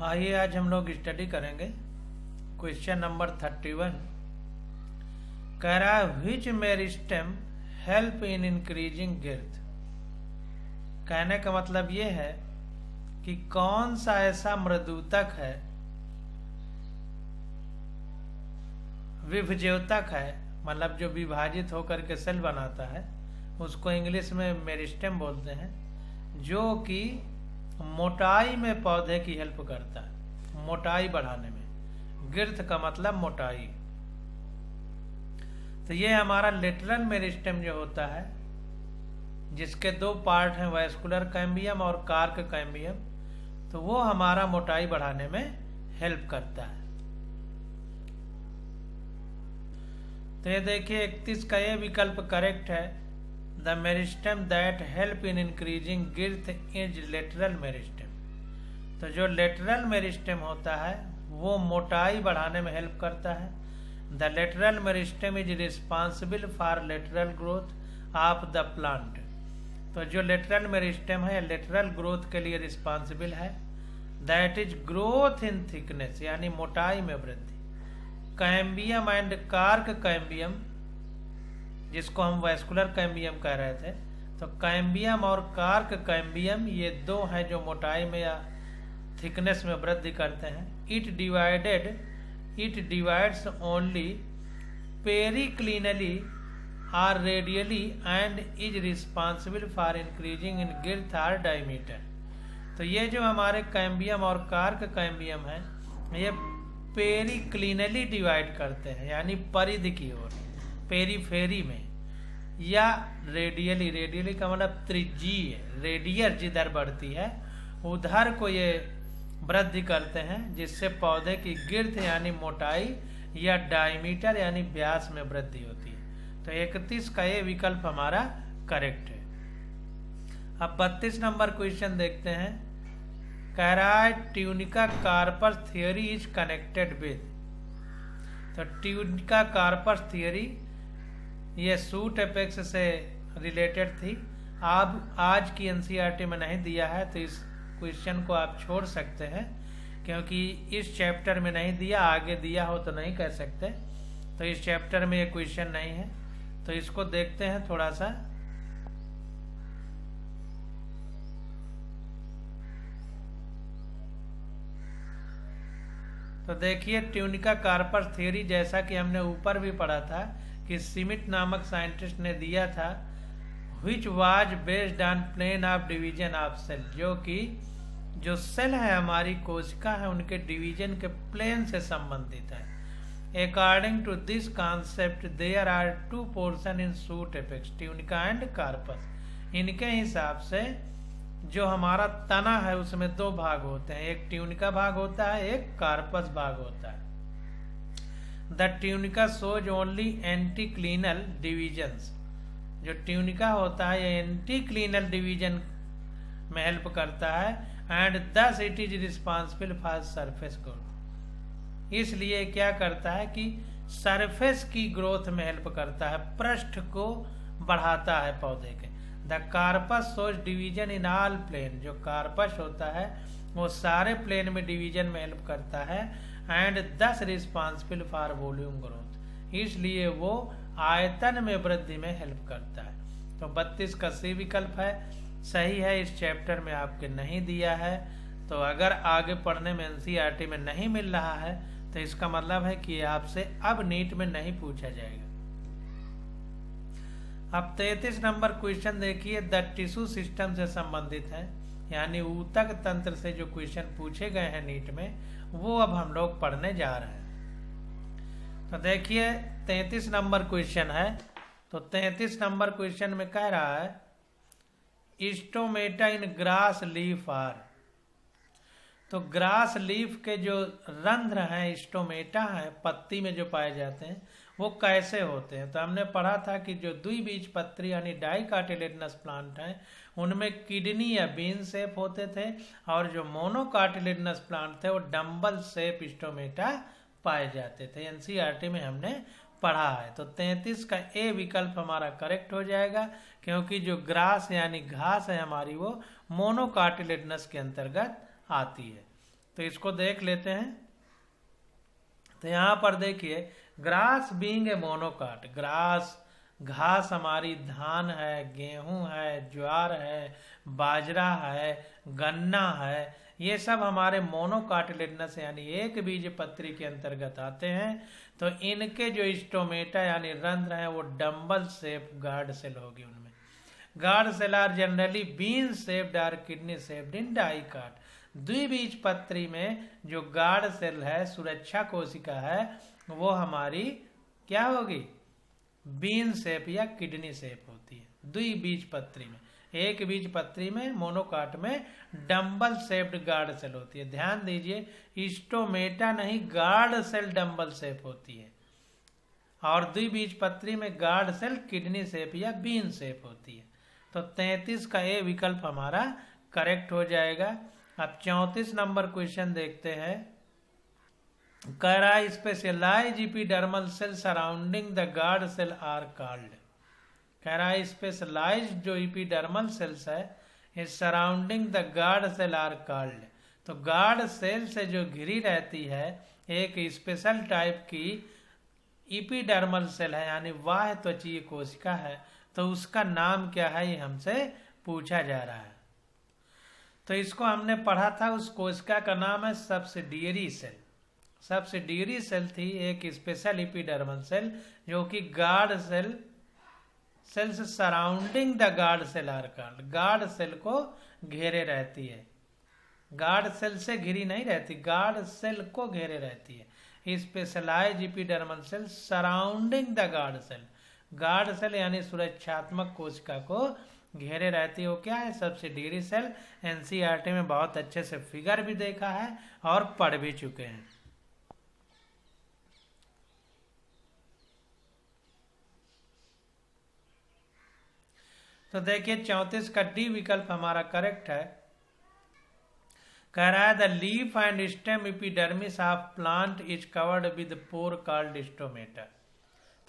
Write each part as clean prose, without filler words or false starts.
आइए आज हम लोग स्टडी करेंगे क्वेश्चन नंबर 31। कह रहा है विच मेरिस्टेम हेल्प इन इंक्रीजिंग गिर्थ। कहने का मतलब ये है कि कौन सा ऐसा मृदुतक है, विभज्योतक है, मतलब जो विभाजित होकर के सेल बनाता है, उसको इंग्लिश में मेरिस्टेम बोलते हैं, जो कि मोटाई में पौधे की हेल्प करता है, मोटाई बढ़ाने में। गिर्थ का मतलब मोटाई। तो ये हमारा लेटरल मेरिस्टेम जो होता है, जिसके दो पार्ट हैं, वैस्कुलर कैम्बियम और कार्क कैम्बियम, तो वो हमारा मोटाई बढ़ाने में हेल्प करता है। तो ये देखिए 31 का ये विकल्प करेक्ट है। The meristem that help in increasing girth is lateral meristem. तो जो लेटरल मेरिस्टेम होता है वो मोटाई बढ़ाने में हेल्प करता है। The lateral meristem is responsible for lateral growth of the plant. तो जो लेटरल मेरिस्टेम है लेटरल ग्रोथ के लिए रिस्पॉन्सिबल है। That is growth in thickness, यानी मोटाई में वृद्धि। कैम्बियम एंड कार्क कैम्बियम, जिसको हम वैस्कुलर कैम्बियम कह रहे थे, तो कैम्बियम और कार्क कैम्बियम ये दो हैं जो मोटाई में या थिकनेस में वृद्धि करते हैं। इट डिवाइड्स ओनली पेरिक्लिनली और radially and is responsible for increasing in girth और डायमीटर। तो ये जो हमारे कैम्बियम और कार्क कैम्बियम है, ये पेरिक्लिनली डिवाइड करते हैं, यानी परिधि की ओर, पेरीफेरी में, या रेडियली। रेडियली का मतलब त्रिज्यीय, रेडियर जिधर बढ़ती है उधर को ये वृद्धि करते हैं, जिससे पौधे की गिर्थ यानी मोटाई या डायमीटर यानी व्यास में वृद्धि होती है। तो 31 का ये विकल्प हमारा करेक्ट है। अब 32 नंबर क्वेश्चन देखते हैं। कह रहा है tunica corpus theory is connected with. तो ट्यूनिका कार्पस थियोरी ये सूट एपेक्स से रिलेटेड थी। अब आज की एनसीईआरटी में नहीं दिया है, तो इस क्वेश्चन को आप छोड़ सकते हैं, क्योंकि इस चैप्टर में नहीं दिया, आगे दिया हो तो नहीं कह सकते। तो इस चैप्टर में ये क्वेश्चन नहीं है, तो इसको देखते हैं थोड़ा सा। तो देखिए ट्यूनिका कार्पस थ्योरी, जैसा कि हमने ऊपर भी पढ़ा था कि सिमिट नामक साइंटिस्ट ने दिया था, which was based on plane of division of cell, जो कि जो सेल है हमारी कोशिका है उनके डिवीजन के प्लेन से संबंधित है। According to this concept there are two portion in shoot apex, tunica and corpus. इनके हिसाब से जो हमारा तना है उसमें दो भाग होते हैं, एक ट्यूनिका भाग होता है, एक कार्पस भाग होता है। The tunica shows only anticlinal divisions. जो ट्यूनिका होता है ये एंटीक्लिनल डिवीजन में हेल्प करता है, and thus it is responsible for surface growth. इसलिए क्या करता है कि सरफेस की ग्रोथ में हेल्प करता है, पृष्ठ को बढ़ाता है पौधे के। The corpus shows division in all plane. जो कार्पस होता है वो सारे प्लेन में डिवीजन में हेल्प करता है, एंड दस रिस्पॉन्सिबल फॉर वॉल्यूम ग्रोथ। इसलिए वो आयतन में वृद्धि में हेल्प करता है। तो 32 का सी विकल्प है, सही है। इस चैप्टर में आपके नहीं दिया है, तो अगर आगे पढ़ने में एनसीईआरटी में नहीं मिल रहा है तो इसका मतलब है कि आपसे अब नीट में नहीं पूछा जाएगा। अब 33 नंबर क्वेश्चन देखिए, द टिश्यू सिस्टम से संबंधित है, यानी ऊतक तंत्र से जो क्वेश्चन पूछे गए हैं नीट में, वो अब हम लोग पढ़ने जा रहे हैं। तो देखिए 33 नंबर क्वेश्चन है। तो 33 नंबर क्वेश्चन में कह रहा है stomata in grass leaf are. तो ग्रास लीफ के जो रंध्र हैं, स्टोमेटा है, पत्ती में जो पाए जाते हैं, वो कैसे होते हैं। तो हमने पढ़ा था कि जो द्विबीजपत्री यानी डाइकाटिलेडनस प्लांट हैं उनमें किडनी या बीन शेप होते थे, और जो मोनोकाटिलेडनस प्लांट थे वो डम्बल शेप स्टोमेटा पाए जाते थे। एनसीईआरटी में हमने पढ़ा है। तो 33 का ए विकल्प हमारा करेक्ट हो जाएगा, क्योंकि जो ग्रास यानी घास है हमारी वो मोनोकाटिलेडनस के अंतर्गत आती है। तो इसको देख लेते हैं। तो यहाँ पर देखिए, grass being a monocot, grass घास हमारी धान है, गेहूं है, ज्वार है, बाजरा है, गन्ना है, ये सब हमारे मोनोकाटिलेडनस यानी एक बीज पत्री के अंतर्गत आते हैं। तो इनके जो स्टोमेटा यानी रंध्र हैं वो डम्बल शेप गार्ड सेल होगी। उनमें guard cell are generally bean shaped are kidney shaped in dicot. द्विबीज पत्री में जो गार्ड सेल है, सुरक्षा कोशिका है, वो हमारी क्या होगी, बीन शेप या किडनी शेप होती है द्विबीज पत्री में। एक बीज पत्री में मोनोकाट में डम्बल शेप्ड गार्ड सेल होती है। ध्यान दीजिए, स्टोमेटा नहीं, गार्ड सेल डम्बल शेप होती है, और द्विबीज पत्री में गार्ड सेल किडनी शेप या बीन शेप होती है। तो 33 का ए विकल्प हमारा करेक्ट हो जाएगा। अब 34 नंबर क्वेश्चन देखते हैं। कह रहा है specialize epidermal cell surrounding the guard cell are called. कह रहा है स्पेशलाइज जो एपिडर्मल सेल्स है ये surrounding the guard cell are called. तो गार्ड सेल से जो घिरी रहती है एक स्पेशल टाइप की एपिडर्मल सेल है, यानी बाह्य त्वचीय कोशिका है, तो उसका नाम क्या है ये हमसे पूछा जा रहा है। तो इसको हमने पढ़ा था, उस कोशिका का नाम है सब्सिडियरी सेल। सब्सिडियरी सेल थी एक स्पेशल एपिडर्मल सेल जो कि guard cells surrounding the guard cell are called. Guard cell को घेरे रहती है, गार्ड सेल से घिरी नहीं रहती, गार्ड सेल को घेरे रहती है। Specialize epidermal cell surrounding the guard cell, guard cell यानी सुरक्षात्मक कोशिका को घेरे रहती है, वो क्या है, सब्सिडियरी सेल। एनसीईआरटी में बहुत अच्छे से फिगर भी देखा है और पढ़ भी चुके हैं। तो देखिए 34 का डी विकल्प हमारा करेक्ट है। कह रहा है the leaf and stem epidermis of plant is covered with pore called stomata.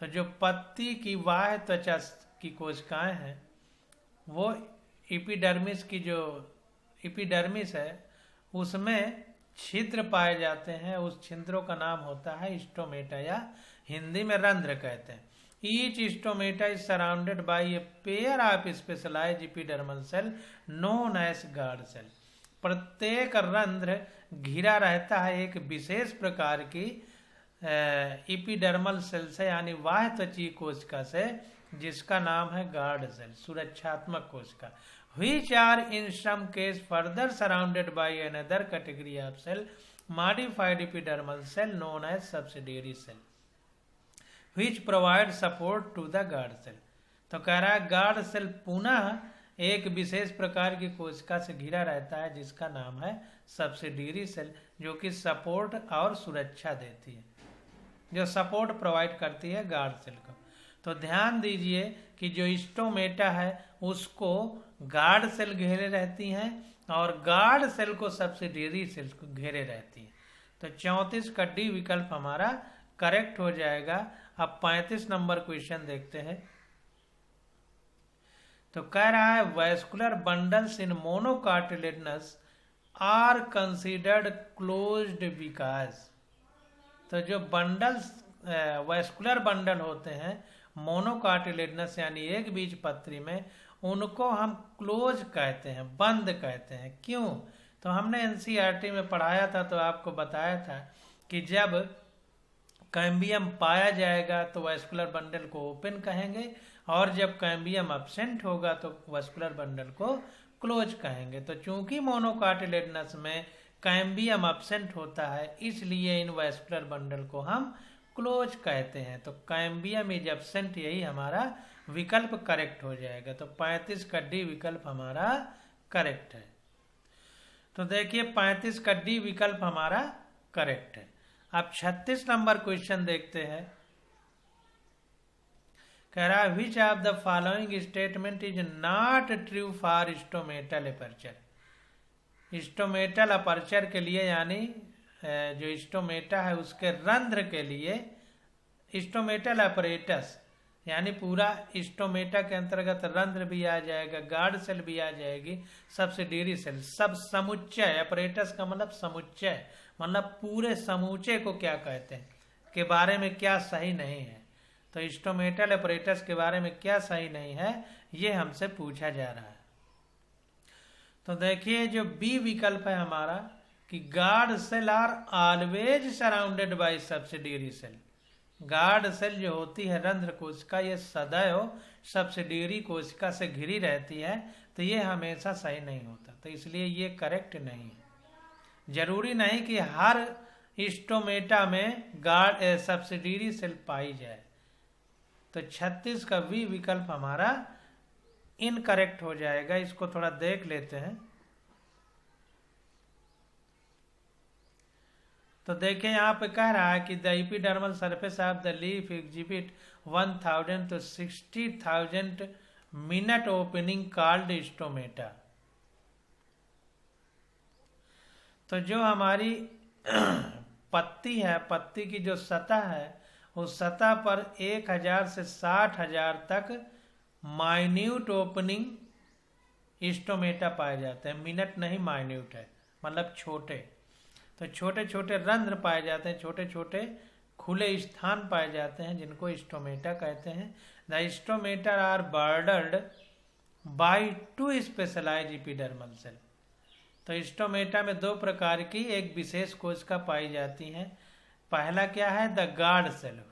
तो जो पत्ती की बाह्य त्वचा की कोशिकाएं हैं वो एपिडर्मिस की जो एपिडर्मिस है उसमें छिद्र पाए जाते हैं। उस छिद्रों का नाम होता है स्टोमेटा या हिंदी में रंध्र कहते हैं। Each stomata is surrounded by a pair of specialized epidermal cell known as guard cell। प्रत्येक रंध्र घिरा रहता है एक विशेष प्रकार की एपिडर्मल सेल से यानी बाह्य त्वचीय कोशिका से, जिसका नाम है गार्ड सेल, सुरक्षात्मक कोशिका। Which are in some case further surrounded by another category of cell, modified epidermal cell known as subsidiary cell, which provide support to the guard cell। तो कह रहा है गार्ड सेल पुनः एक विशेष प्रकार की कोशिका से घिरा रहता है जिसका नाम है सब्सिडियरी सेल, जो कि सपोर्ट और सुरक्षा देती है, जो सपोर्ट प्रोवाइड करती है गार्ड सेल को। तो ध्यान दीजिए कि जो स्टोमेटा है उसको गार्ड सेल घेरे रहती हैं और गार्ड सेल को सब्सिडियरी सेल को घेरे रहती है। तो 34 का डी विकल्प हमारा करेक्ट हो जाएगा। अब 35 नंबर क्वेश्चन देखते हैं। तो कह रहा है vascular bundles in monocotyledonous are considered closed विकास। तो जो बंडल्स वैस्कुलर बंडल होते हैं मोनोकार्टिलेडनस यानी एक बीज पत्री में, उनको हम क्लोज कहते हैं, बंद कहते हैं। क्यों? तो हमने एनसीईआरटी में पढ़ाया था, तो आपको बताया था कि जब कैम्बियम पाया जाएगा तो वैस्कुलर बंडल को ओपन कहेंगे, और जब कैम्बियम एब्सेंट होगा तो वैस्कुलर बंडल को क्लोज कहेंगे। तो चूंकि मोनोकार्टिलेडनस में कैम्बियम एब्सेंट होता है, इसलिए इन वैस्कुलर बंडल को हम क्लोज कहते हैं। तो कैम्बियम इज एब्सेंट, यही हमारा विकल्प करेक्ट हो जाएगा। तो 35 का डी विकल्प हमारा करेक्ट है। तो देखिए 35 का डी विकल्प हमारा करेक्ट है। अब 36 नंबर क्वेश्चन देखते हैं। कह रहा है which of the following statement is not true for stomatal aperture. Stomatal aperture के लिए यानी जो स्टोमेटा है उसके रंध्र के लिए, स्टोमेटल अपरेटस यानी पूरा स्टोमेटा के अंतर्गत रंध्र भी आ जाएगा, गार्ड सेल भी आ जाएगी, सब्सिडियरी सेल, सब समुच्चय। अपरेटस का मतलब समुच्चय, मतलब पूरे समूचे को क्या कहते हैं, के बारे में क्या सही नहीं है। तो स्टोमेटल अपरेटस के बारे में क्या सही नहीं है, ये हमसे पूछा जा रहा है। तो देखिए जो बी विकल्प है हमारा कि guard cell are always surrounded by subsidiary cell. Guard cell जो होती है रंध्र कोशिका, ये सदैव सब्सिडियरी कोशिका से घिरी रहती है, तो ये हमेशा सही नहीं होता, तो इसलिए ये करेक्ट नहीं है। जरूरी नहीं कि हर स्टोमेटा में गार्ड सब्सिडियरी सेल पाई जाए। तो 36 का बी विकल्प हमारा इनकरेक्ट हो जाएगा। इसको थोड़ा देख लेते हैं। तो देखिए यहाँ पे कह रहा है कि the epidermal surface of the leaf exhibit 1000 to 60,000 minute opening called stomata. तो जो हमारी पत्ती है, पत्ती की जो सतह है, उस सतह पर 1000 से 60,000 तक माइन्यूट ओपनिंग स्टोमेटा पाए जाते हैं। मिनट नहीं, माइन्यूट है, मतलब छोटे। तो छोटे छोटे रंध्र पाए जाते हैं, छोटे छोटे खुले स्थान पाए जाते हैं, जिनको स्टोमेटा कहते हैं। The stomata are bordered by 2 specialise epidermal cell. तो स्टोमेटा में 2 प्रकार की एक विशेष कोशिका पाई जाती हैं। पहला क्या है, the guard cell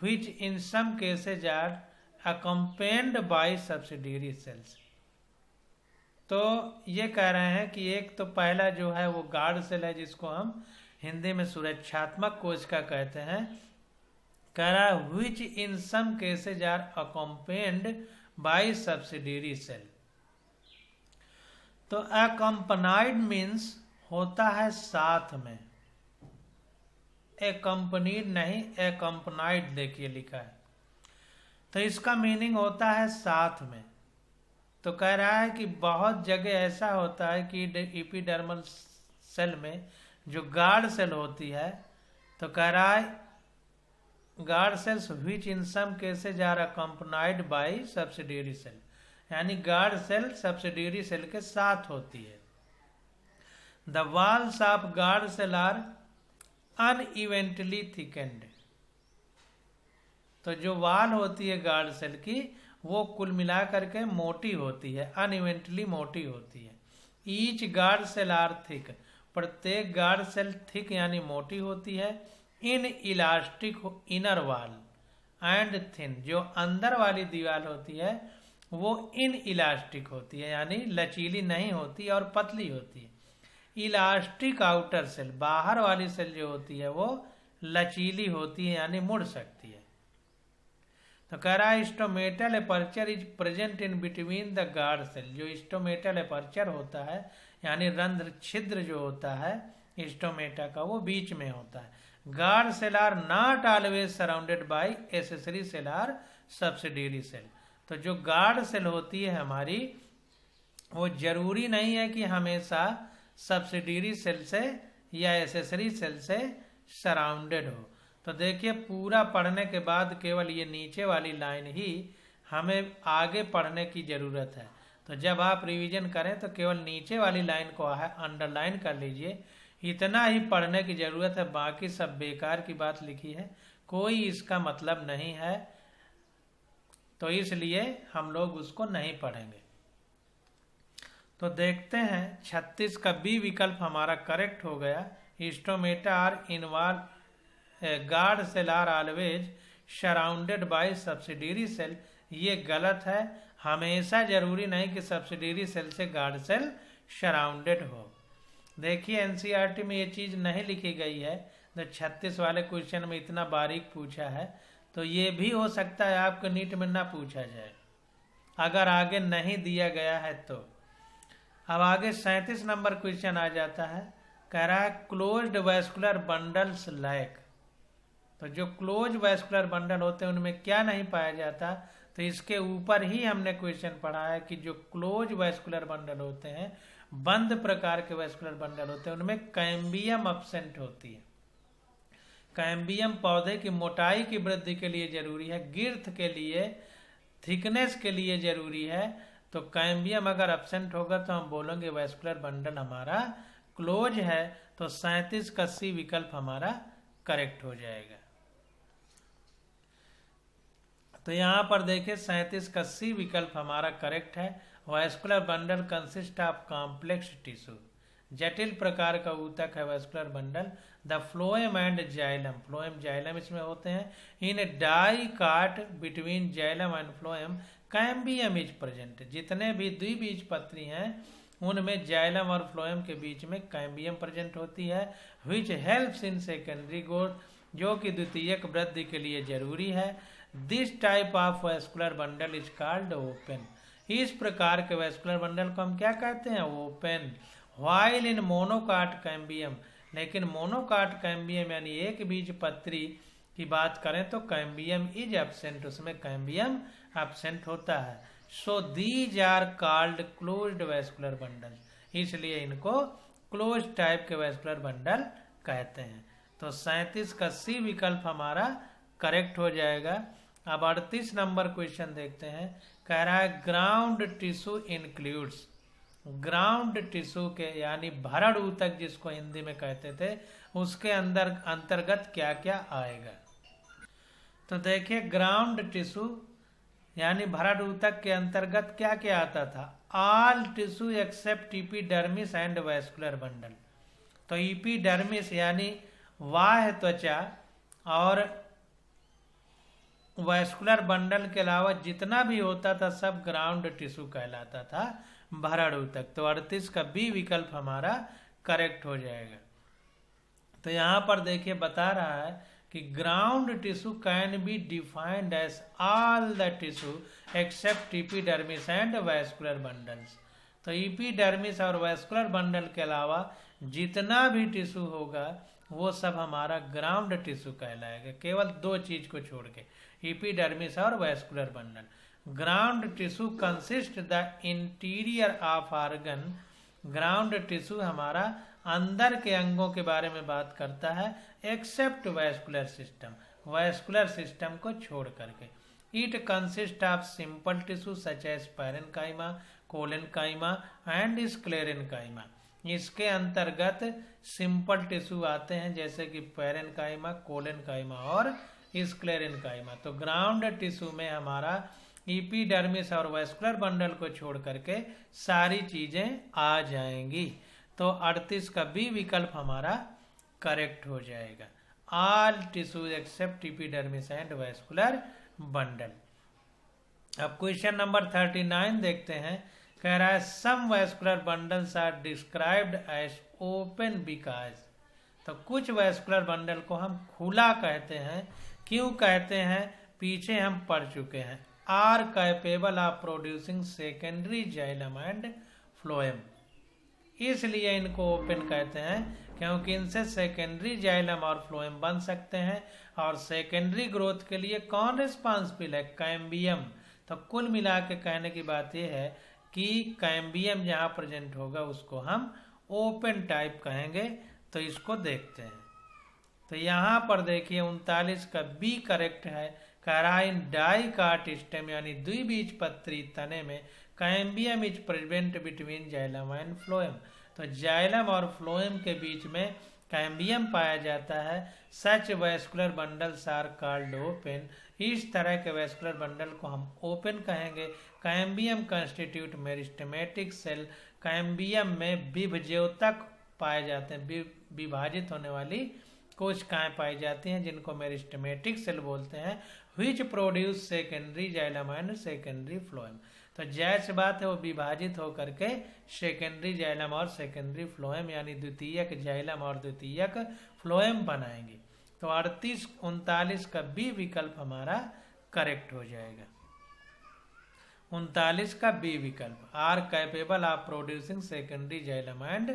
which in some cases are accompanied by subsidiary cells। तो ये कह रहे हैं कि एक तो पहला जो है वो गार्ड सेल है, जिसको हम हिंदी में सुरक्षात्मक कोशिका कहते हैं। कह रहा है which in some cases are accompanied by subsidiary cell। तो accompanied means होता है साथ में, accompanied नहीं, accompanied देखिए लिखा है, तो इसका मीनिंग होता है साथ में। तो कह रहा है कि बहुत जगह ऐसा होता है कि एपिडर्मल सेल में जो गार्ड सेल होती है, तो कह रहा है guard cells which in some cases are accompanied by subsidiary cell, यानी गार्ड सेल सब्सिडियरी सेल के साथ होती है। The walls of guard cell are unevenly thickened. तो जो वाल होती है गार्ड सेल की, वो कुल मिलाकर के मोटी होती है, अनइवेंटली मोटी होती है। Each guard cell are thick, प्रत्येक गार्ड सेल थिक यानी मोटी होती है। Inelastic inner wall and thin, जो अंदर वाली दीवार होती है वो इन इलास्टिक होती है, यानी लचीली नहीं होती और पतली होती है। इलास्टिक आउटर सेल, बाहर वाली सेल जो होती है वो लचीली होती है, यानी मुड़ सकती है। तो कह रहा है stomatal aperture is present in between the guard cell. जो स्टोमेटल एपर्चर होता है, यानी रंध्र छिद्र जो होता है स्टोमेटा का, वो बीच में होता है। Guard cell are not always surrounded by accessory cell are subsidiary cell. तो जो गार्ड सेल होती है हमारी, वो जरूरी नहीं है कि हमेशा सब्सिडियरी सेल से या एसेसरी सेल से सराउंडेड हो। तो देखिए पूरा पढ़ने के बाद केवल ये नीचे वाली लाइन ही हमें आगे पढ़ने की ज़रूरत है। तो जब आप रिवीजन करें तो केवल नीचे वाली लाइन को अंडरलाइन कर लीजिए, इतना ही पढ़ने की ज़रूरत है। बाकी सब बेकार की बात लिखी है, कोई इसका मतलब नहीं है, तो इसलिए हम लोग उसको नहीं पढ़ेंगे। तो देखते हैं 36 का बी विकल्प हमारा करेक्ट हो गया। Stomata are involve guard cell are always surrounded by subsidiary cell, ये गलत है। हमेशा जरूरी नहीं कि सब्सिडियरी सेल से गार्ड सेल सराउंडेड हो। देखिए एनसीईआरटी में ये चीज़ नहीं लिखी गई है, तो 36 वाले क्वेश्चन में इतना बारीक पूछा है, तो ये भी हो सकता है आपको नीट में ना पूछा जाए अगर आगे नहीं दिया गया है तो। अब आगे 37 नंबर क्वेश्चन आ जाता है। कह रहा है क्लोज्ड वैस्कुलर बंडल्स लैक। तो जो क्लोज वैस्कुलर बंडल होते हैं उनमें क्या नहीं पाया जाता, तो इसके ऊपर ही हमने क्वेश्चन पढ़ा है कि जो क्लोज वैस्कुलर बंडल होते हैं, बंद प्रकार के वैस्कुलर बंडल होते हैं, उनमें कैम्बियम एब्सेंट होती है। कैम्बियम पौधे की मोटाई की वृद्धि के लिए जरूरी है, गिर्थ के लिए, थिकनेस के लिए जरूरी है। तो कैम्बियम अगर एब्सेंट होगा तो हम बोलेंगे वैस्कुलर बंडल हमारा क्लोज है। तो 37 का सी विकल्प हमारा करेक्ट हो जाएगा। तो यहाँ पर देखिए 37 का सी विकल्प हमारा करेक्ट है। Vascular bundle consist of complex tissue, जटिल प्रकार का ऊतक है vascular bundle. The phloem and xylem, phloem xylem इसमें होते हैं। इन डाई काट between xylem and phloem cambium is present, जितने भी द्विबीजपत्री हैं उनमें जाइलम और फ्लोएम के बीच में कैम्बियम प्रेजेंट होती है। Which helps in secondary growth, जो कि द्वितीयक वृद्धि के लिए जरूरी है। This type of vascular bundle is called open, इस प्रकार के वैस्कुलर बंडल को हम क्या कहते हैं? Open. While in monocot cambium, लेकिन मोनोकाट कैम्बियम यानी एक बीजपत्री की बात करें तो कैम्बियम इज एब्सेंट, उसमें कैम्बियम एब्सेंट होता है। So these are called closed vascular bundle, इसलिए इनको क्लोज टाइप के वैस्कुलर बंडल कहते हैं। तो 37 का सी विकल्प हमारा करेक्ट हो जाएगा। अब 38 नंबर क्वेश्चन देखते हैं। कह रहा है ground tissue includes, ground tissue के यानी भरण ऊतक जिसको हिंदी में कहते थे, उसके अंदर अंतर्गत क्या क्या आएगा? तो देखिए ग्राउंड टिश्यू यानी भरण ऊतक के अंतर्गत क्या क्या आता था? All tissue except epidermis and vascular bundle. तो इपीडर्मिस यानी बाह्य त्वचा और वैस्कुलर बंडल के अलावा जितना भी होता था सब ग्राउंड टिश्यू कहलाता था, भरण ऊतक। तो 38 का बी विकल्प हमारा करेक्ट हो जाएगा। तो यहाँ पर देखिए बता रहा है कि ground tissue can be defined as all the tissue except epidermis and vascular bundles. तो इपीडर्मिस और वैस्कुलर बंडल के अलावा जितना भी टिश्यू होगा वो सब हमारा ग्राउंड टिश्यू कहलाएगा, केवल दो चीज को छोड़ के, इपीडर्मिस और vascular bundle. Ground tissue consist the interior of organ, ground tissue हमारा अंदर के अंगों के बारे में बात करता है, except vascular system, vascular system को छोड़ करके। It consist of simple tissue such as parenchyma, collenchyma and sclerenchyma. इसके अंतर्गत सिंपल टिश्यू आते हैं जैसे कि पैरेन्काइमा, कोलेनकाइमा और स्क्लेरेनकाइमा। तो ग्राउंड टिश्यू में हमारा इपीडर्मिस और वैस्कुलर बंडल को छोड़ करके सारी चीजें आ जाएंगी। तो 38 का बी विकल्प हमारा करेक्ट हो जाएगा, all tissue except epidermis and vascular bundle. अब क्वेश्चन नंबर 39 देखते हैं। कह रहा है some vascular bundles are described as open because. तो कुछ वैस्कुलर बंडल को हम खुला कहते हैं, क्यों कहते हैं पीछे हम पढ़ चुके हैं। Are capable of producing secondary xylem and phloem, इसलिए इनको ओपन कहते हैं क्योंकि इनसे सेकेंडरी जाइलम और फ्लोएम बन सकते हैं। और सेकेंडरी ग्रोथ के लिए कौन रिस्पॉन्सिबल है? कैम्बियम। तो कुल मिला के कहने की बात यह है कि कैम्बियम जहाँ प्रेजेंट होगा उसको हम ओपन टाइप कहेंगे। तो इसको देखते हैं। तो यहाँ पर देखिए 39 का बी करेक्ट है। कह रहा है इन डाइकाट स्टेम यानी द्विबीजपत्री तने में cambium is present between xylem and phloem. तो जाइलम और फ्लोएम के बीच में कैम्बियम पाया जाता है। Such vascular bundles are called open, इस तरह के वैस्कुलर बंडल को हम ओपन कहेंगे। Cambium constitute meristematic cell, cambium में विभज्योतक पाए जाते हैं, विभाजित होने वाली कोशिकाएं पाई जाती हैं जिनको मेरिस्टेमेटिक सेल बोलते हैं। Which produce secondary xylem and secondary phloem. तो जैसे बात है वो विभाजित होकर के सेकेंडरी जाइलम और सेकेंडरी फ्लोएम यानी द्वितीयक जाइलम और द्वितीयक फ्लोएम बनाएंगे। तो 39 का बी विकल्प हमारा करेक्ट हो जाएगा। 39 का बी विकल्प, are capable of producing secondary xylem and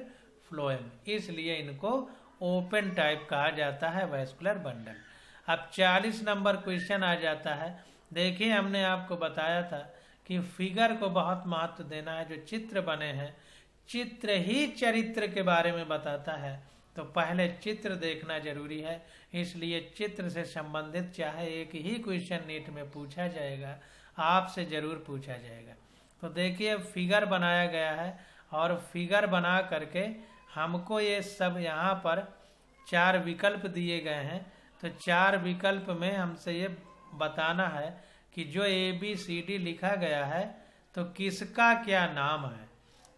phloem, इसलिए इनको ओपन टाइप कहा जाता है वैस्कुलर बंडल। अब 40 नंबर क्वेश्चन आ जाता है। देखिए हमने आपको बताया था कि फिगर को बहुत महत्व देना है। जो चित्र बने हैं, चित्र ही चरित्र के बारे में बताता है। तो पहले चित्र देखना जरूरी है। इसलिए चित्र से संबंधित चाहे एक ही क्वेश्चन नीट में पूछा जाएगा, आपसे जरूर पूछा जाएगा। तो देखिए फिगर बनाया गया है और फिगर बना करके हमको ये सब यहाँ पर 4 विकल्प दिए गए हैं। तो 4 विकल्प में हमसे ये बताना है कि जो ABCD लिखा गया है तो किसका क्या नाम है।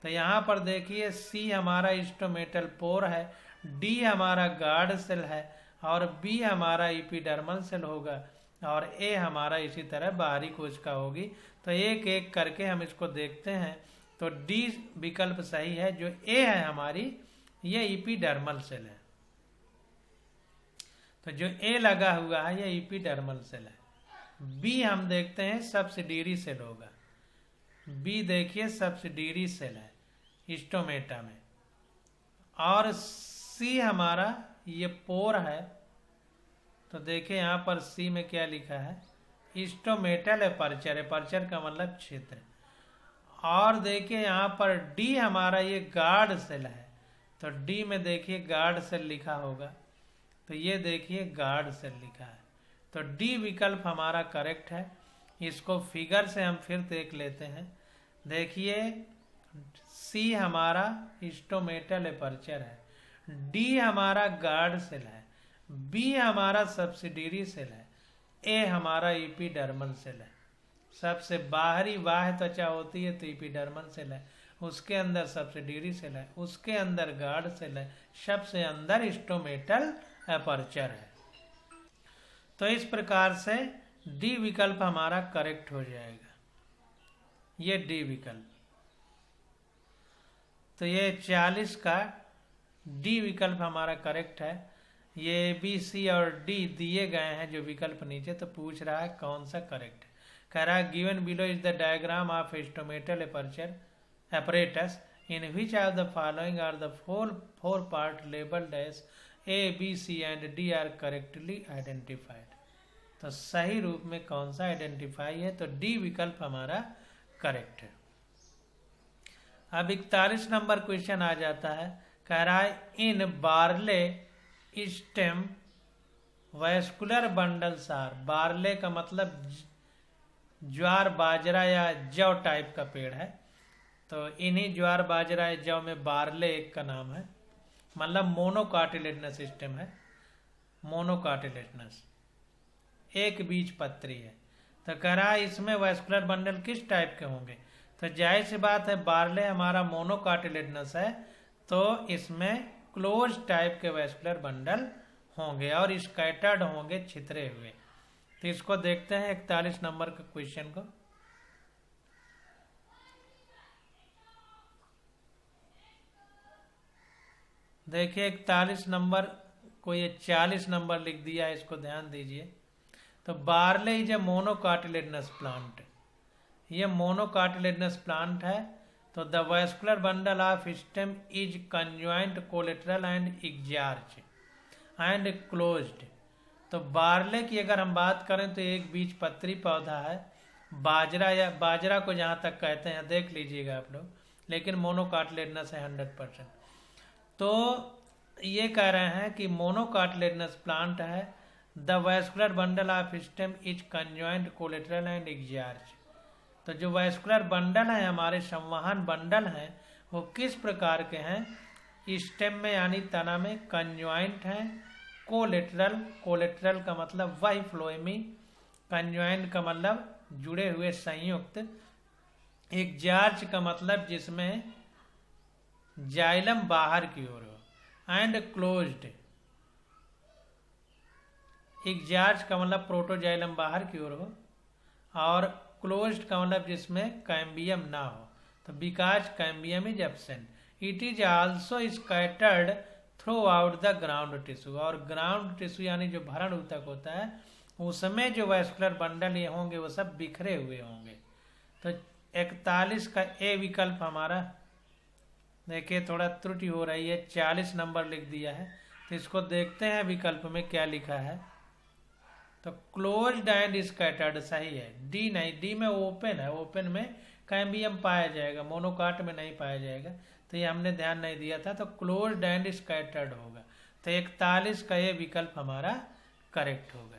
तो यहाँ पर देखिए C हमारा इंस्ट्रोमेटल पोर है, D हमारा गार्ड सेल है और B हमारा एपिडर्मल सेल होगा और A हमारा इसी तरह बाहरी कोशिका होगी। तो एक एक करके हम इसको देखते हैं। तो D विकल्प सही है। जो A है हमारी, ये एपिडर्मल सेल है। तो जो A लगा हुआ है ये एपिडर्मल सेल है। B हम देखते हैं सब्सिडियरी सेल होगा। B देखिए सब्सिडियरी सेल है स्टोमेटा में। और C हमारा ये पोर है। तो देखिए यहाँ पर C में क्या लिखा है, स्टोमेटल एपर्चर। एपर्चर का मतलब क्षेत्र। और देखिए यहाँ पर D हमारा ये गार्ड सेल है। तो D में देखिए गार्ड सेल लिखा होगा। तो ये देखिए गार्ड सेल लिखा है। तो D विकल्प हमारा करेक्ट है। इसको फिगर से हम फिर देख लेते हैं। देखिए C हमारा स्टोमेटल एपर्चर है, D हमारा गार्ड सेल है, B हमारा सब्सिडियरी सेल है, A हमारा एपिडर्मल सेल है। सबसे बाहरी बाह्य त्वचा होती है तो एपिडर्मल सेल है, उसके अंदर सब्सिडियरी सेल है, उसके अंदर गार्ड सेल है, सबसे अंदर स्टोमेटल एपर्चर है। तो इस प्रकार से D विकल्प हमारा करेक्ट हो जाएगा। ये D विकल्प। तो ये 40 का D विकल्प हमारा करेक्ट है। ये B, C और D दिए गए हैं जो विकल्प नीचे। तो पूछ रहा है कौन सा करेक्ट है। कह रहा है given below is the diagram of stomatal aperture apparatus in which of the following are the four part labeled as A, B, C and D are correctly identified। तो सही रूप में कौन सा आइडेंटिफाई है, तो D विकल्प हमारा करेक्ट है। अब 41 नंबर क्वेश्चन आ जाता है। कह रहा है in barley stem vascular bundles are. Barley का मतलब ज्वार बाजरा या जौ टाइप का पेड़ है। तो इन्हीं ज्वार बाजरा या जौ में बार्ले एक का नाम है। मतलब मोनोकाटिलेडनस सिस्टम है। मोनोकाटिलेडनस एक बीज पत्री है। तो कह रहा है इसमें वैस्कुलर बंडल किस टाइप के होंगे। तो जाहिर सी बात है बार्ले हमारा मोनोकाटिलेडनस है तो इसमें क्लोज टाइप के वैस्कुलर बंडल होंगे और स्कैटर्ड होंगे, छितरे हुए। तो इसको देखते हैं 41 नंबर के क्वेश्चन को। देखिए 41 नंबर को ये 40 नंबर लिख दिया है, इसको ध्यान दीजिए। तो barley is a monocotyledonous plant. ये मोनोकाटिलेडनस प्लांट है। तो the vascular bundle of stem is conjoint collateral and exarch and closed. तो बार्ले की अगर हम बात करें तो एक बीज पत्री पौधा है। बाजरा या बाजरा को जहाँ तक कहते हैं देख लीजिएगा आप लोग, लेकिन मोनोकाटिलेडनस है 100%। तो ये कह रहे हैं कि मोनोकाटिलेडनस प्लांट है। The vascular bundle of stem is conjoint collateral and exarch. तो जो वैस्कुलर बंडल है हमारे संवहन बंडल हैं वो किस प्रकार के हैं, स्टेम में यानी तना में कंजॉइंट हैं, कोलेटरल, कोलेटरल का मतलब वही फ्लोएमी, कंजॉइंट का मतलब जुड़े हुए संयुक्त, एक्जार्च का मतलब जिसमें जाइलम बाहर की ओर हो, एंड क्लोज्ड। एक्जार्च का मतलब प्रोटोजाइलम बाहर की ओर हो और क्लोज्ड का मतलब जिसमें कैम्बियम ना हो। तो because cambium is absent it is also scattered through out the ground tissue. और ग्राउंड टिश्यू यानी जो भरण ऊतक होता है उसमें जो वैस्कुलर बंडल ये होंगे वो सब बिखरे हुए होंगे। तो 41 का ए विकल्प हमारा, देखिए थोड़ा त्रुटि हो रही है, 40 नंबर लिख दिया है। तो इसको देखते हैं विकल्प में क्या लिखा है। तो क्लोज्ड एंड स्कैटर्ड सही है। डी नहीं, डी में ओपन है, ओपन में कैम्बियम पाया जाएगा, मोनोकाट में नहीं पाया जाएगा। तो ये हमने ध्यान नहीं दिया था, तो क्लोज्ड एंड स्कैटर्ड होगा। तो 41 का ये विकल्प हमारा करेक्ट होगा।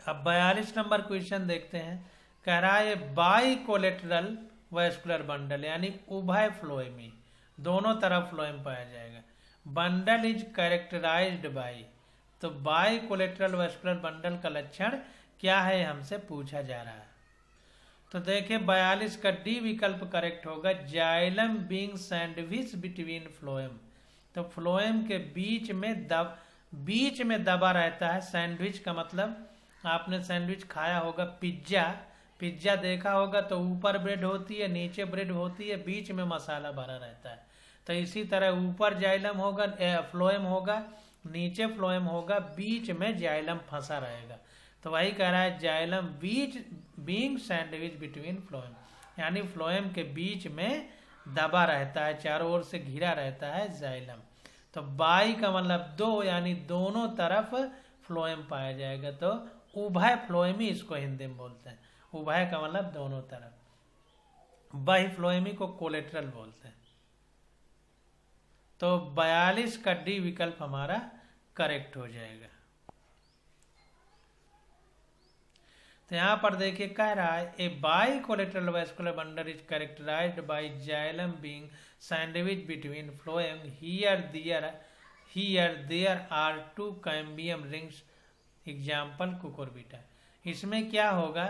अब 42 नंबर क्वेश्चन देखते हैं। कह रहा है बाई कोलेटरल वेस्कुलर बंडल यानी उभय फ्लोएमी, दोनों तरफ फ्लोएम पाया जाएगा। बंडल इज कैरेक्टराइज्ड बाई, तो बाई कोलेटरल वेस्कुलर बंडल का लक्षण क्या है हमसे पूछा जा रहा है। तो देखिए 42 का डी विकल्प करेक्ट होगा, xylem being sandwich between phloem. तो फ्लोएम के बीच में दबा रहता है। सैंडविच का मतलब आपने सैंडविच खाया होगा, पिज्जा देखा होगा, तो ऊपर ब्रेड होती है, नीचे ब्रेड होती है, बीच में मसाला भरा रहता है। तो इसी तरह ऊपर जाइलम होगा, फ्लोएम होगा, नीचे फ्लोएम होगा, बीच में जाइलम फंसा रहेगा। तो वही कह रहा है xylem being sandwich between phloem, यानी फ्लोएम के बीच में दबा रहता है, चारों ओर से घिरा रहता है जाइलम। तो बाई का मतलब दो, यानी दोनों तरफ फ्लोएम पाया जाएगा। तो उभय फ्लोएमी इसको हिंदी में बोलते हैं। उभय का मतलब दोनों तरफ, बहि फ्लोएमी को कोलेटरल बोलते हैं। तो 42 का डी विकल्प हमारा करेक्ट हो जाएगा। तो यहां पर देखिए कह रहा है a bicollateral vascular bundle is characterized by xylem being sandwich between phloem, here there are 2 cambium rings, example Cucurbita. इसमें क्या होगा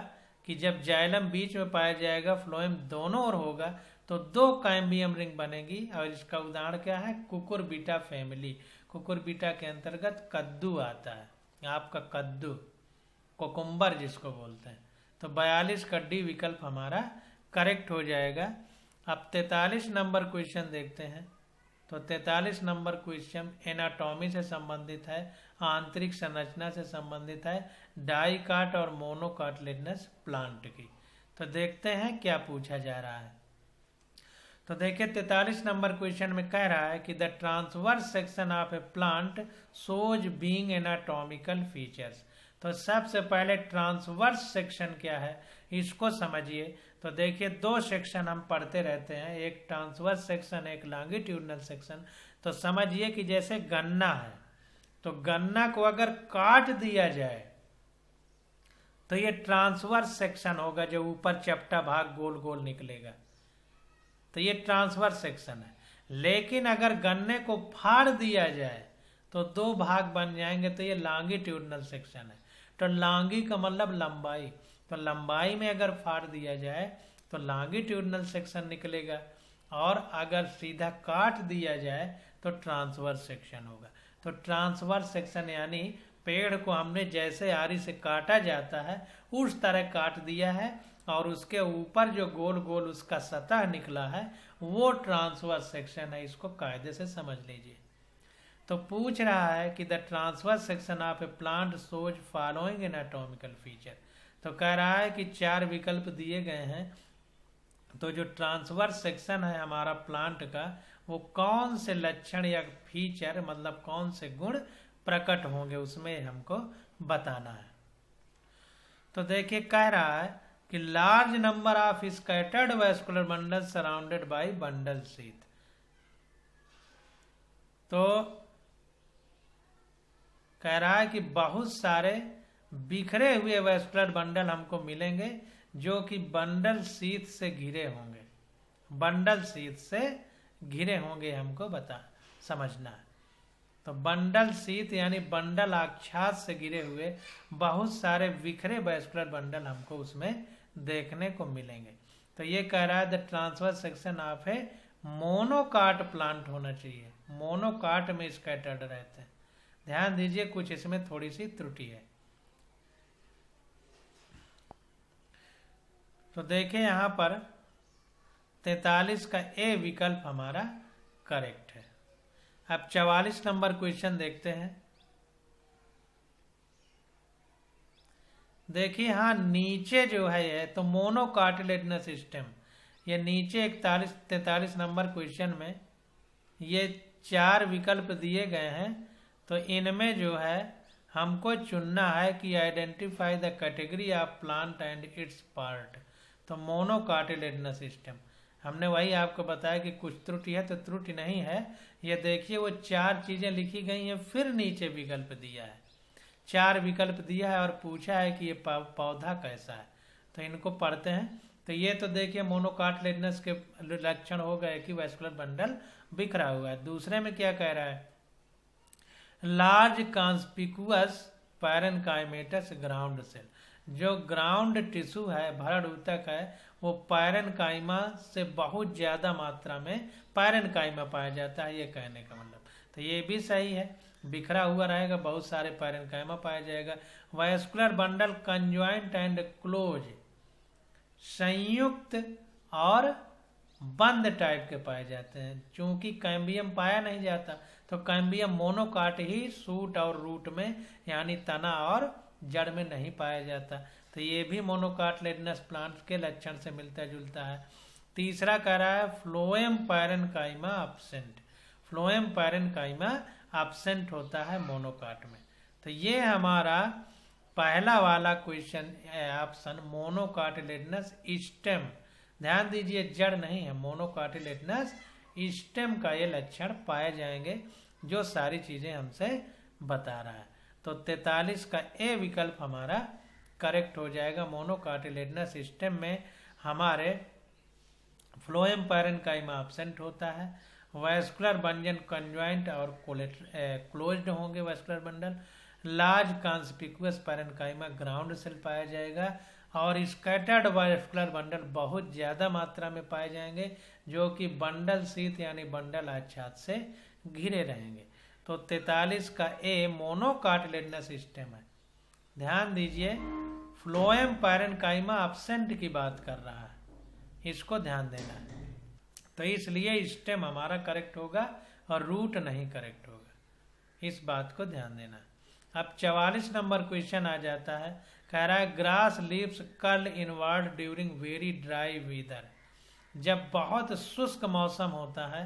कि जब जाइलम बीच में पाया जाएगा, फ्लोएम दोनों ओर होगा, तो 2 कैम्बियम रिंग बनेगी। और इसका उदाहरण क्या है, कुकुरबिटा फैमिली। कुकुरबिटा के अंतर्गत कद्दू आता है, आपका कद्दू, कोकुम्बर जिसको बोलते हैं। तो 42 का डी विकल्प हमारा करेक्ट हो जाएगा। अब 43 नंबर क्वेश्चन देखते हैं। तो 43 नंबर क्वेश्चन एनाटॉमी से संबंधित है, आंतरिक संरचना से संबंधित है, डाइकाट और मोनोकार्टिलेजनस प्लांट की। तो देखते हैं क्या पूछा जा रहा है। तो देखिए 43 नंबर क्वेश्चन में कह रहा है कि the transverse section of A plant shows being anatomical features. तो सबसे पहले ट्रांसवर्स सेक्शन क्या है इसको समझिए। तो देखिए 2 सेक्शन हम पढ़ते रहते हैं, एक ट्रांसवर्स सेक्शन, एक लॉन्गिट्यूडनल सेक्शन। तो समझिए कि जैसे गन्ना है, तो गन्ना को अगर काट दिया जाए तो ये ट्रांसवर्स सेक्शन होगा, जो ऊपर चपटा भाग गोल गोल निकलेगा, तो ये ट्रांसवर्स सेक्शन है। लेकिन अगर गन्ने को फाड़ दिया जाए तो 2 भाग बन जाएंगे, तो ये लॉन्गिट्यूडनल सेक्शन है। तो लॉन्गी का मतलब लंबाई, तो लंबाई में अगर फाड़ दिया जाए तो लॉन्गिट्यूडनल सेक्शन निकलेगा, और अगर सीधा काट दिया जाए तो ट्रांसवर्स सेक्शन होगा। तो ट्रांसवर्स सेक्शन यानी पेड़ को हमने जैसे आरी से काटा जाता है उस तरह काट दिया है, और उसके ऊपर जो गोल गोल उसका सतह निकला है वो ट्रांसवर्स सेक्शन है। इसको कायदे से समझ लीजिए। तो पूछ रहा है कि the transverse section of A plant shows following anatomical feature. तो कह रहा है कि 4 विकल्प दिए गए हैं। तो जो ट्रांसवर्स सेक्शन है हमारा प्लांट का, वो कौन से लक्षण या फीचर, मतलब कौन से गुण प्रकट होंगे, उसमें हमको बताना है। तो देखिए कह रहा है कि large number of scattered vascular bundle surrounded by bundle sheath. तो कह रहा है कि बहुत सारे बिखरे हुए वेस्कुलर बंडल हमको मिलेंगे जो कि बंडल शीथ से घिरे होंगे, बंडल शीथ से घिरे होंगे, हमको समझना है। तो बंडल शीथ यानी बंडल अक्षांश से घिरे हुए बहुत सारे बिखरे वेस्कुलर बंडल हमको उसमें देखने को मिलेंगे। तो ये कह रहा है the transverse section of A monocot plant होना चाहिए। मोनोकाट में स्कैटर्ड रहते हैं। ध्यान दीजिए, कुछ इसमें थोड़ी सी त्रुटि है। तो देखिए यहां पर 43 का ए विकल्प हमारा करेक्ट है। अब 44 नंबर क्वेश्चन देखते हैं। देखिए हाँ, नीचे जो है ये तो मोनोकार्टिलेजनस सिस्टम, ये नीचे 43 नंबर क्वेश्चन में ये 4 विकल्प दिए गए हैं। तो इनमें जो है हमको चुनना है कि identify the category of plant and it's part. तो मोनोकार्टिलेजनस सिस्टम हमने वही आपको बताया कि कुछ त्रुटि है, तो त्रुटि नहीं है। ये देखिए वो 4 चीजें लिखी गई हैं, फिर नीचे विकल्प दिया है, 4 विकल्प दिया है और पूछा है कि ये पौधा कैसा है। तो इनको पढ़ते हैं। तो ये तो देखिए मोनोकार्टिलेजनस के लक्षण हो गए कि वैस्कुलर बंडल बिखरा हुआ है। दूसरे में क्या कह रहा है, large conspicuous parenchymatous ground cell, जो ग्राउंड टिश्यू है, भरण ऊतक है, वो पैरेनकाइमा से बहुत ज्यादा मात्रा में पैरेनकाइमा पाया जाता है, ये कहने का मतलब। तो ये भी सही है, बिखरा हुआ रहेगा, बहुत सारे पैरेनकाइमा पाया जाएगा। Vascular bundle conjoint and close, संयुक्त और बंद टाइप के पाए जाते हैं। चूंकि कैम्बियम पाया नहीं जाता, तो कैम्बियम मोनोकाट ही सूट और रूट में यानी तना और जड़ में नहीं पाया जाता। तो ये भी मोनोकार्टिलेजनस प्लांट के लक्षण से मिलता जुलता है। तीसरा कह रहा है phloem parenchyma absent, phloem parenchyma absent होता है मोनोकाट में। तो ये हमारा पहला वाला क्वेश्चन ऑप्शन मोनोकार्टिलेजनस स्टेम, ध्यान दीजिए जड़ नहीं है, मोनोकार्टिलेजनस स्टेम का ये लक्षण पाए जाएंगे, जो सारी चीजें हमसे बता रहा है। तो 43 का ए विकल्प हमारा करेक्ट हो जाएगा। मोनोकार्टिलेजनस स्टेम में हमारे फ्लोएम पैरेनकाइमा एब्सेंट होता है, वैस्कुलर बंजन कंजॉइंट और क्लोज्ड होंगे vascular bundle, large conspicuous parenchyma ground cell पाया जाएगा, और स्कैटर्ड वैस्कुलर बंडल बहुत ज्यादा मात्रा में पाए जाएंगे, जो कि बंडल शीथ यानी बंडल आच्छाद से घिरे रहेंगे। तो 43 का ए मोनोकार्टिलेजनस स्टेम है। ध्यान दीजिए फ्लोएम पैरेनकाइमा एब्सेंट की बात कर रहा है, इसको ध्यान देना है। तो इसलिए स्टेम हमारा करेक्ट होगा और रूट नहीं करेक्ट होगा, इस बात को ध्यान देना है। अब 44 नंबर क्वेश्चन आ जाता है, कह रहा है grass leaves curl inward during very dry weather, जब बहुत शुष्क मौसम होता है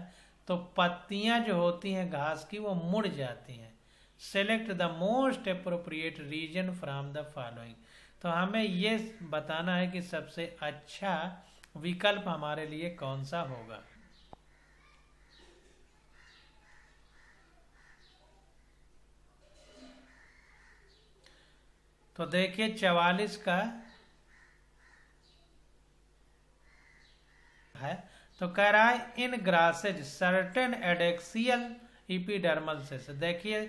तो पत्तियां जो होती हैं घास की वो मुड़ जाती हैं। Select the most appropriate reason from the following, तो हमें ये बताना है कि सबसे अच्छा विकल्प हमारे लिए कौन सा होगा। तो देखिए 44 का है, तो कह रहा है in grasses certain adaxial epidermal cells. देखिए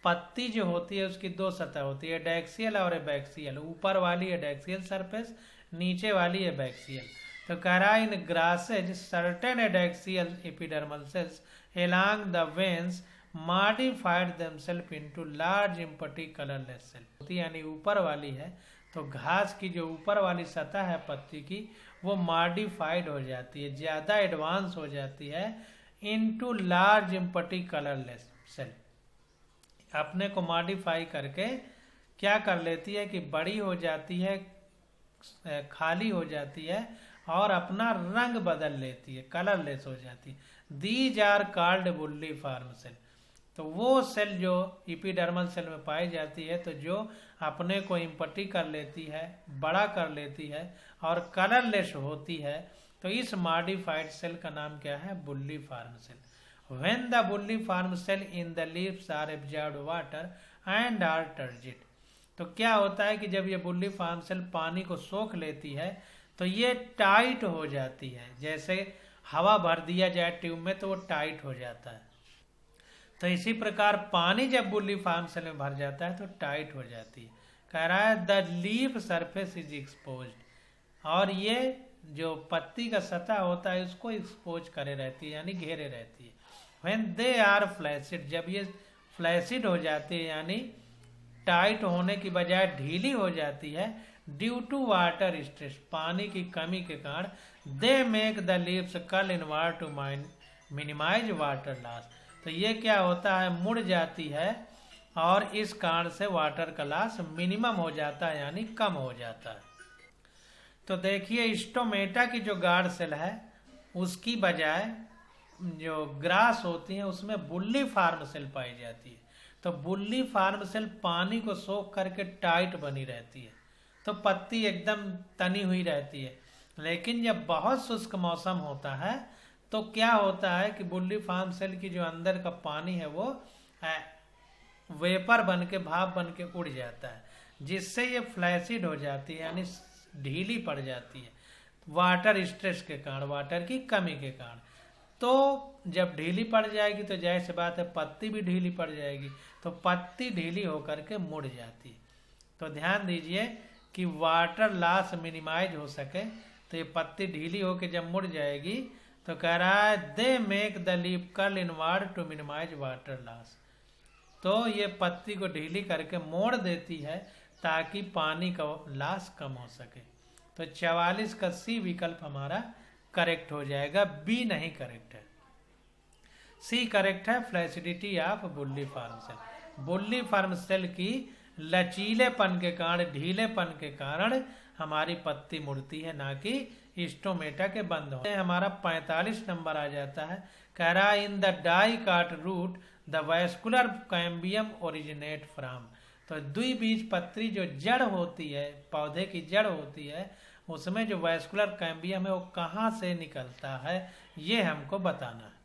पत्ती जो होती है उसकी 2 सतह होती है, एडेक्सियल और एबैक्सियल। ऊपर वाली एडेक्सियल सरफेस, नीचे वाली एबैक्सियल। तो कह रहा है in grasses certain adaxial epidermal cells along the veins modified themself into large empty colourless cell, यानी ऊपर वाली है तो घास की जो ऊपर वाली सतह है पत्ती की वो मॉडिफाइड हो जाती है, ज्यादा एडवांस हो जाती है into large empty colourless cell. अपने को मॉडिफाई करके क्या कर लेती है कि बड़ी हो जाती है, खाली हो जाती है और अपना रंग बदल लेती है, कलरलेस हो जाती है। These are called bulliform cell. तो वो सेल जो इपिडर्मल सेल में पाई जाती है, तो जो अपने को इम्पटी कर लेती है, बड़ा कर लेती है और कलरलेस होती है, तो इस मॉडिफाइड सेल का नाम क्या है, bulliform cell. When the bully form cell in the leaves are absorbed water and are turgid, तो क्या होता है कि जब ये बुल्ली फॉर्म सेल पानी को सोख लेती है तो ये टाइट हो जाती है, जैसे हवा भर दिया जाए ट्यूब में तो वो टाइट हो जाता है। तो इसी प्रकार पानी जब बुल्ली फॉर्म सेल में भर जाता है तो टाइट हो जाती है। कह रहा है the leaf surface is exposed, और ये जो पत्ती का सतह होता है उसको एक्सपोज करे रहती है यानी घेरे रहती है। When they are flaccid, जब ये फ्लैसिड हो जाती है यानी टाइट होने की बजाय ढीली हो जाती है, ड्यू टू वाटर स्ट्रेस, पानी की कमी के कारण, they make the leaves curl inward to minimise water loss. तो ये क्या होता है, मुड़ जाती है और इस कारण से वाटर का लॉस मिनिमम हो जाता है यानी कम हो जाता है। तो देखिए स्टोमेटा की जो गार्ड सेल है उसकी बजाय जो ग्रास होती है उसमें बुल्ली फॉर्म सेल पाई जाती है। तो बुल्ली फॉर्म सेल पानी को सोख करके टाइट बनी रहती है, तो पत्ती एकदम तनी हुई रहती है। लेकिन जब बहुत शुष्क मौसम होता है तो क्या होता है कि बुल्लीफॉर्म सेल की जो अंदर का पानी है वो वेपर बन के, भाप बन के उड़ जाता है, जिससे ये फ्लैसिड हो जाती है, यानी ढीली पड़ जाती है वाटर स्ट्रेस के कारण, वाटर की कमी के कारण। तो जब ढीली पड़ जाएगी तो जाहिर सी बात है पत्ती भी ढीली पड़ जाएगी, तो पत्ती ढीली होकर के मुड़ जाती है। तो ध्यान दीजिए कि वाटर लॉस मिनिमाइज हो सके तो ये पत्ती ढीली होकर जब मुड़ जाएगी तो कह रहा है they make the leaf curl inward to minimise water loss. तो ये पत्ती को ढीली करके मोड़ देती है ताकि पानी का लॉस कम हो सके। तो 44 का सी विकल्प हमारा करेक्ट हो जाएगा, बी नहीं करेक्ट है। सी करेक्ट है, फ्लैसिडिटी ऑफ बुल्लीफॉर्म सेल। बुल्लीफॉर्म सेल की लचीलेपन के कारण, ढीलेपन के कारण हमारी पत्ती मुड़ती है, ना कि स्टोमेटा के बंद होने। हमारा 45 नंबर आ जाता है, कह रहा in the dicot root the vascular cambium originate from. तो द्विबीजपत्री जो जड़ होती है, पौधे की जड़ होती है, उसमें जो वैस्कुलर कैम्बियम है वो कहाँ से निकलता है, ये हमको बताना है।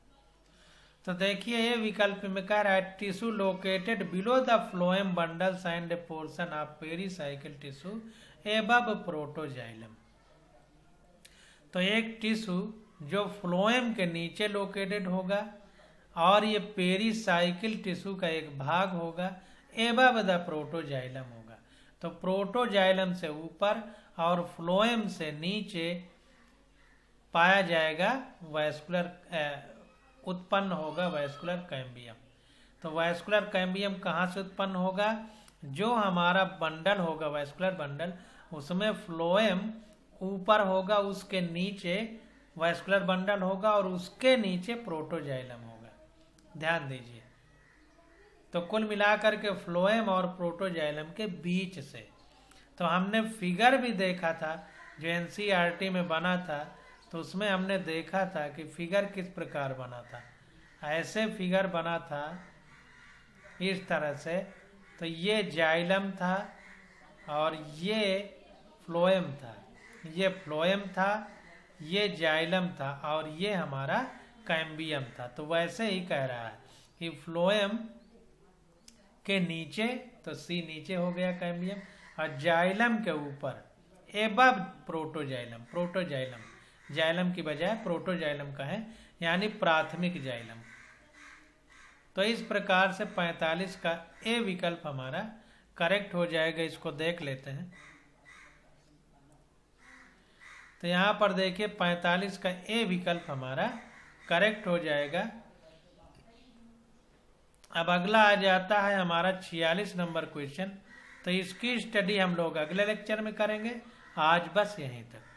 तो देखिए ये विकल्प में कह रहा है tissue located below the phloem bundles and A portion of pericycle tissue above protoxylem. तो एक टिश्यू जो फ्लोएम के नीचे लोकेटेड होगा और ये पेरीसाइकिल टिश्यू का एक भाग होगा, एबव द प्रोटोजाइलम होगा। तो प्रोटोजाइलम से ऊपर और फ्लोएम से नीचे पाया जाएगा वैस्कुलर, उत्पन्न होगा वैस्कुलर कैम्बियम। तो वैस्कुलर कैम्बियम कहाँ से उत्पन्न होगा, जो हमारा बंडल होगा वैस्कुलर बंडल, उसमें फ्लोएम ऊपर होगा, उसके नीचे वैस्कुलर बंडल होगा और उसके नीचे प्रोटोजाइलम होगा। ध्यान दीजिए, तो कुल मिलाकर के फ्लोएम और प्रोटोजाइलम के बीच से। तो हमने फिगर भी देखा था जो एनसीईआरटी में बना था, तो उसमें हमने देखा था कि फिगर किस प्रकार बना था। ऐसे फिगर बना था इस तरह से, तो ये जाइलम था और ये फ्लोएम था, ये फ्लोएम था, ये जाइलम था और ये हमारा कैम्बियम था। तो वैसे ही कह रहा है कि फ्लोएम के नीचे, तो सी नीचे हो गया कैम्बियम, और जाइलम के ऊपर एबव प्रोटोजाइलम, प्रोटोजाइलम जाइलम की बजाय प्रोटोजाइलम का है, यानी प्राथमिक जाइलम। तो इस प्रकार से 45 का ए विकल्प हमारा करेक्ट हो जाएगा। इसको देख लेते हैं। तो यहाँ पर देखिए 45 का ए विकल्प हमारा करेक्ट हो जाएगा। अब अगला आ जाता है हमारा 46 नंबर क्वेश्चन। तो इसकी स्टडी हम लोग अगले लेक्चर में करेंगे। आज बस यहीं तक।